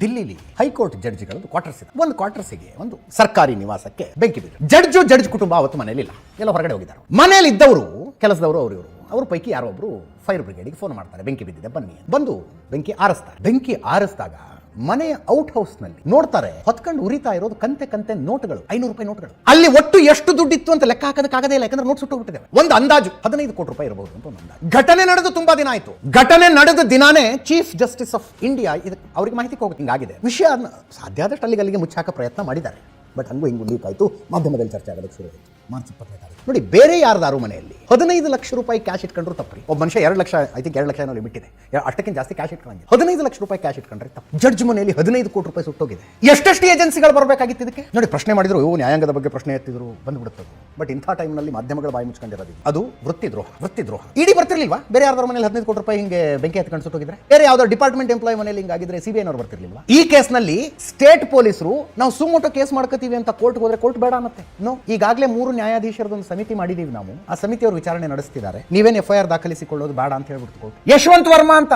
ದಿಲ್ಲಿಲಿ high court ಜಡ್ಜ್ಗಳದ್ದು quarters ಇದೆ. ಒಂದು ಕ್ವಾರ್ಟರ್ಸಿಗೆ ಒಂದು ಸರ್ಕಾರಿ ನಿವಾಸಕ್ಕೆ ಬೆಂಕಿ ಬಿದ್ದು ಜಡ್ಜ್ ಕುಟುಂಬ ಅವತ್ತು ಮನೆಯಲ್ಲಿಲ್ಲ, ಎಲ್ಲ ಹೊರಗಡೆ ಹೋಗಿದ್ದಾರೆ. ಮನೆಯಲ್ಲಿ ಇದ್ದವರು ಕೆಲಸದವರು ಅವ್ರ ಪೈಕಿ ಯಾರೋ ಒಬ್ರು ಫೈರ್ ಬ್ರಿಗೇಡ್ಗೆ ಫೋನ್ ಮಾಡ್ತಾರೆ, ಬೆಂಕಿ ಬಿದ್ದಿದೆ ಬನ್ನಿ. ಬಂದು ಬೆಂಕಿ ಆರಿಸಿದಾಗ ಮನೆಯ ಔಟ್ ಹೌಸ್ ನಲ್ಲಿ ನೋಡ್ತಾರೆ ಹೊತ್ಕೊಂಡು ಉರಿತಾ ಇರೋದು ಕಂತೆ ನೋಟ್ಗಳು, 500 ರೂಪಾಯಿ ನೋಟ್ಗಳು. ಅಲ್ಲಿ ಒಟ್ಟು ಎಷ್ಟು ದುಡ್ಡಿತ್ತು ಅಂತ ಲೆಕ್ಕ ಹಾಕೋದಕ್ಕಾಗದೇ ಇಲ್ಲ, ಯಾಕಂದ್ರೆ ನೋಟ್ ಸುಟ್ಟೋಗ್ಬಿಟ್ಟಿದೆ. ಒಂದು ಅಂದಾಜು 15 ಕೋಟಿ ರೂಪಾಯಿ ಇರಬಹುದು ಅಂತ ಒಂದು ಅಂದಾಜು. ಘಟನೆ ನಡೆದು ತುಂಬಾ ದಿನ ಆಯ್ತು. ಘಟನೆ ನಡೆದ ದಿನಾನೇ ಚೀಫ್ ಜಸ್ಟಿಸ್ ಆಫ್ ಇಂಡಿಯಾ ಅವ್ರಿಗೆ ಮಾಹಿತಿ ಹೋಗುತ್ತೆ, ಹಿಂಗಾಗಿದೆ ವಿಷಯ. ಸಾಧ್ಯ ಆದಷ್ಟು ಅಲ್ಲಿಗೆ ಮುಚ್ಚಾಕ ಪ್ರಯತ್ನ ಮಾಡಿದ್ದಾರೆ. ಬಟ್ ಹಂಗೂ ಹಿಂಗೂ ಲೀಕ್ ಆಯಿತು, ಮಾಧ್ಯಮದಲ್ಲಿ ಚರ್ಚೆ ಆಗೋದಕ್ಕೆ ಶುರು ಆಯಿತು. ಮಾರ್ಚ್ 25 ನೋಡಿ, ಬೇರೆ ಯಾರ್ದಾರು ಮನೆಯಲ್ಲಿ 15 ಲಕ್ಷ ರೂಪಾಯಿ ಕ್ಯಾಶ್ ಇಟ್ಕೊಂಡ್ರು ತಪ್ಪ್ರಿ. ಒಬ್ಬ ಮನುಷ್ಯ 2 ಲಕ್ಷ, ಐ ಥಿಂಕ್ 2 ಲಕ್ಷ ಏನೋ ಲಿಮಿಟ್ ಇದೆ, ಅಷ್ಟಕ್ಕಿಂತ ಜಾಸ್ತಿ ಕ್ಯಾಶ್ ಇಟ್ಕೊಂಡ್ರೆ 15 ಲಕ್ಷ ರೂಪಾಯಿ ಕ್ಯಾಶ್ ಇಟ್ಕೊಂಡ್ರೆ ತಪ್ಪು. ಜಡ್ಜ್ ಮನೆಯಲ್ಲಿ 15 ಕೋಟಿ ರೂಪಾಯಿ ಸುಟ್ಟೋಗಿದೆ. ಎಷ್ಟೆಷ್ಟು ಏಜೆನ್ಸಿಗಳು ಬರಬೇಕಾಗಿತ್ತು ಇದಕ್ಕೆ ನೋಡಿ. ಪ್ರಶ್ನೆ ಮಾಡಿದ್ರು, ನ್ಯಾಯಾಂಗದ ಬಗ್ಗೆ ಪ್ರಶ್ನೆ ಎತ್ತಿದ್ರು, ಬಂದ್ಬಿಡುತ್ತದೆ. ಬಟ್ ಇಂಥ ಟೈಮ್ನಲ್ಲಿ ಮಾಧ್ಯಮಗಳ ಬಾಯಿ ಮುಚ್ಕೊಂಡಿರೋದು ಅದು ವೃತ್ತಿ ದ್ರೋಹ. ಇಡಿ ಬರ್ತಿರ್ಲಿಲ್ವಾ? ಬೇರೆ ಯಾರ್ದಾರ ಮನೇಲಿ 15 ಕೋಟಿ ರೂಪಾಯಿ ಹಿಂಗೆ ಬೆಂಕಿ ಹತ್ಕೊಂಡು ಸುಟ್ಟೋಗಿದ್ರೆ? ಬೇರೆ ಯಾವ್ದೋ ಡಿಪಾರ್ಟ್ಮೆಂಟ್ ಎಂಪ್ಲಾಯ್ ಮನೇಲಿ ಹಿಂಗಾಗಿದ್ರೆ ಸಿಬಿಐನವ್ರು ಬರ್ತಿರ್ಲಿಲ್ವಾ? ಈ ಕೇಸ್ನಲ್ಲಿ ಸ್ಟೇಟ್ ಪೊಲೀಸರು ನಾವು ಸುಮೋಟೋ ಕೇಸ್ ಮಾಡ್ಕೋತೀವಿ ಅಂತ ಕೋರ್ಟ್ ಹೋದ್ರೆ ಕೋರ್ಟ್ ಬೇಡ ಅನ್ನತ್ತೆ. ನೋ, ಈಗಾಗಲೇ 3 ನ್ಯಾಯಾಧೀಶರದೊಂದು ಸಮಿತಿ ಮಾಡಿದೀವಿ ನಾವು. ಆ ಸಮಿತಿಯವರು ವಿಚಾರಣೆ ನಡೆಸ್ತಿದ್ದಾರೆ. ನೀವೇನು FIR ದಾಖಲಿಸಿಕೊಳ್ಳೋದು ಬೇಡ ಅಂತ ಹೇಳ್ಬಿಟ್ಟು ಕೋರ್ಟ್. ಯಶವಂತ್ ವರ್ಮಾ ಅಂತ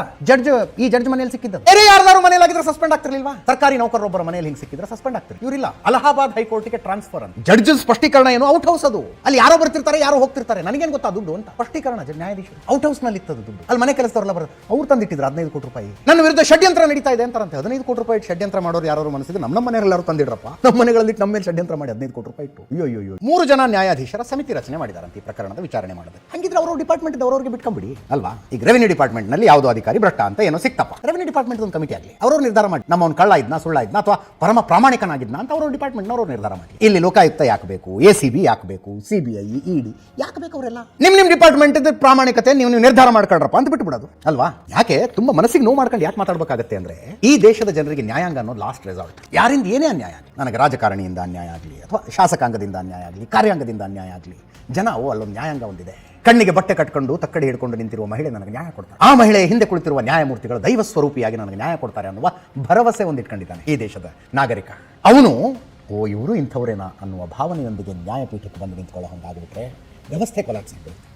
ಈ ಜಡ್ಜ್ ಮನೆಯಲ್ಲಿ ಸಿಕ್ಕಿದ್ದು. ಬೇರೆ ಯಾರ್ದಾರು ಮನೆಯಲ್ಲಿ ಆಗಿದ್ರೆ ಸಸ್ಪೆಂಡ್ ಆಗ್ತಿರ್ಲಿಲ್ವಾ? ಸರ್ಕಾರಿ ನೌಕರರೊಬ್ಬರ ಮನೆಯಲ್ಲಿ ಹಿಂಗೆ ಸಿಕ್ಕಿದ್ರೆ ಸಸ್ಪೆಂಡ್ ಆಗ್ತಾರೆ. ಇವರಿಲ್ಲ, ಅಲಹಾಬಾದ್ ಹೈಕೋರ್ಟ್ಗೆ ಟ್ರಾನ್ಸ್ಫರ್ ಅಂತ. ಜಡ್ಜ್ ಸ್ಪಷ್ಟೀಕರಣ ಏನು, ಔಟ್ ಹೌಸ್ ಅದು. ಅಲ್ಲಿ ಯಾರೋ ಬರ್ತಿರ್ತಾರೆ, ಯಾರೋ ಹೋಗ್ತಿರ್ತಾರೆ, ನನಗೇನು ಗೊತ್ತಾ ದುಡ್ಡು ಅಂತ. ಸ್ಪಷ್ಟೀಕರಣ ನ್ಯಾಯಾಧೀಶರು ಔಟ್ ಹೌಸ್ ನಲ್ಲಿ ಇತ್ತದು ದುಡ್ಡು. ಅಲ್ಲಿ ಮನೆ ಕೆಲಸದವರೆಲ್ಲ ಬರೋದು, ಅವ್ರು ತಂದಿಟ್ಟಿದ್ರು 15 ಕೋಟಿ ರೂಪಾಯಿ. ನನ್ನ ವಿರುದ್ಧ ಷಡ್ಯಂತ್ರ ನಡೀತಾ ಇದೆ ಅಂತಾರಂತೆ. 15 ಕೋಟಿ ರೂಪಾಯಿ ಷಡ್ಯಂತ್ರ ಮಾಡೋರು ಯಾರು ಮನಸ್ಸಿದೆ? ನಮ್ಮ ಮನೆಯವರೆಲ್ಲರೂ ತಂದಿಡ್ರಪ್ಪ, ನಮ್ಮ ಮನೆಗಳಲ್ಲಿ ನಮ್ಮ ಮೇಲೆ ಷಡ್ಯಂತ್ರ ಮಾಡಿ 15 ಕೋಟಿ ರೂಪಾಯಿ ಇಟ್ಟು. ಅಯ್ಯೋ 3 ಜನ ನ್ಯಾಯಾಧೀಶರ ಸಮಿತಿ ರಚನೆ ಮಾಡಿದಾರಂತೆ ಈ ಪ್ರಕರಣದ ವಿಚಾರಣೆ ಮಾಡೋದು. ಹಂಗಿದ್ರೆ ಅವರು ಡಿಪಾರ್ಟ್ಮೆಂಟ್ ಅವ್ರಿಗೆ ಬಿಟ್ಕೊಂಡ್ಬಿಡಿ ಅಲ್ವಾ? ಈಗ ರೆವಿನ್ಯೂ ಡಿಪಾರ್ಟ್ಮೆಂಟ್ ನಲ್ಲಿ ಯಾವುದೋ ಅಧಿಕಾರಿ ಭ್ರಷ್ಟ ಅಂತ ಏನೋ ಸಿಕ್ತಪ್ಪ, ರೆವಿನ್ಯೂ ಡಿಪಾರ್ಟ್ಮೆಂಟ್ ಒಂದು ಕಮಿಟಿ ಆಗಲಿ, ಅವರು ನಿರ್ಧಾರ ಮಾಡಿ ನಮ್ಮವನು ಕಳ್ಳ ಇದ್ನಾ ಸುಳ್ಳ ಇದ್ನಾ ಅಥವಾ ಪರಮ ಪ್ರಾಮಾಣಿಕನಾಗಿದ್ನಾ ಅಂತ ಅವರು ಡಿಪಾರ್ಟ್ಮೆಂಟ್ನವರು ನಿರ್ಧಾರ ಮಾಡಿ. ಇಲ್ಲಿ ಲೋಕಾಯುಕ್ತ ಯಾಕೆ ಬೇಕು, ACB ಯಾಕೆ ಬೇಕು, CBI ED ಯಾಕೆ ಬೇಕು? ಅವರೆಲ್ಲ ನಿಮ್ಮ ಡಿಪಾರ್ಟ್ಮೆಂಟ್ ಪ್ರಾಮಾಣಿಕತೆ ನೀವು ನಿರ್ಧಾರ ಮಾಡ್ಕೊಳ್ರಪ್ಪ ಅಂತ ಬಿಟ್ಬಿಡೋದು ಅಲ್ವಾ? ಯಾಕೆ ತುಂಬಾ ಮನಸ್ಸಿಗೆ ನೋವು ಮಾಡ್ಕೊಂಡು ಯಾಕೆ ಮಾತಾಡಬೇಕಾಗತ್ತೆ ಅಂದ್ರೆ, ಈ ದೇಶದ ಜನರಿಗೆ ನ್ಯಾಯಾಂಗ ಅನ್ನೋದು ಲಾಸ್ಟ್ ರೆಸಾರ್ಟ್. ಯಾರಿಂದ ಏನೇ ಅನ್ಯಾಯ ಆಗಲಿ, ನನಗೆ ರಾಜಕಾರಣಿಯಿಂದ ಅನ್ಯಾಯ ಆಗಲಿ ಅಥವಾ ಶಾಸಕಾಂಗದಿಂದ ಅನ್ಯಾಯ ಆಗಲಿ, ಕಾರ್ಯಾಂಗದಿಂದ ಅನ್ಯಾಯ ಆಗಲಿ, ಜನ ಅಲ್ಲೊಂದು ನ್ಯಾಯಾಂಗ ಒಂದಿದೆ. ಕಣ್ಣಿಗೆ ಬಟ್ಟೆ ಕಟ್ಕೊಂಡು ತಕ್ಕಡಿ ಹಿಡ್ಕೊಂಡು ನಿಂತಿರುವ ಮಹಿಳೆ ನನಗೆ ನ್ಯಾಯ ಕೊಡ್ತಾರೆ. ಆ ಮಹಿಳೆ ಹಿಂದೆ ಕುಳಿತಿರುವ ನ್ಯಾಯಮೂರ್ತಿಗಳು ದೈವ ಸ್ವರೂಪಿಯಾಗಿ ನನಗೆ ನ್ಯಾಯ ಕೊಡ್ತಾರೆ ಅನ್ನುವ ಭರವಸೆ ಒಂದಿಟ್ಕೊಂಡಿದ್ದಾನೆ ಈ ದೇಶದ ನಾಗರಿಕ. ಅವನು ಇವರು ಇಂಥವರೇನಾ ಅನ್ನುವ ಭಾವನೆಯೊಂದಿಗೆ ನ್ಯಾಯಪೀಠಕ್ಕೆ ಬಂದು ನಿಂತ್ಕೊಳ್ಳೋ ಹಂಗಾಗ್ಬಿಟ್ರೆ ವ್ಯವಸ್ಥೆ ಕೊಲಾಪ್ಸ್ ಆಗ್ಬಿಡುತ್ತೆ.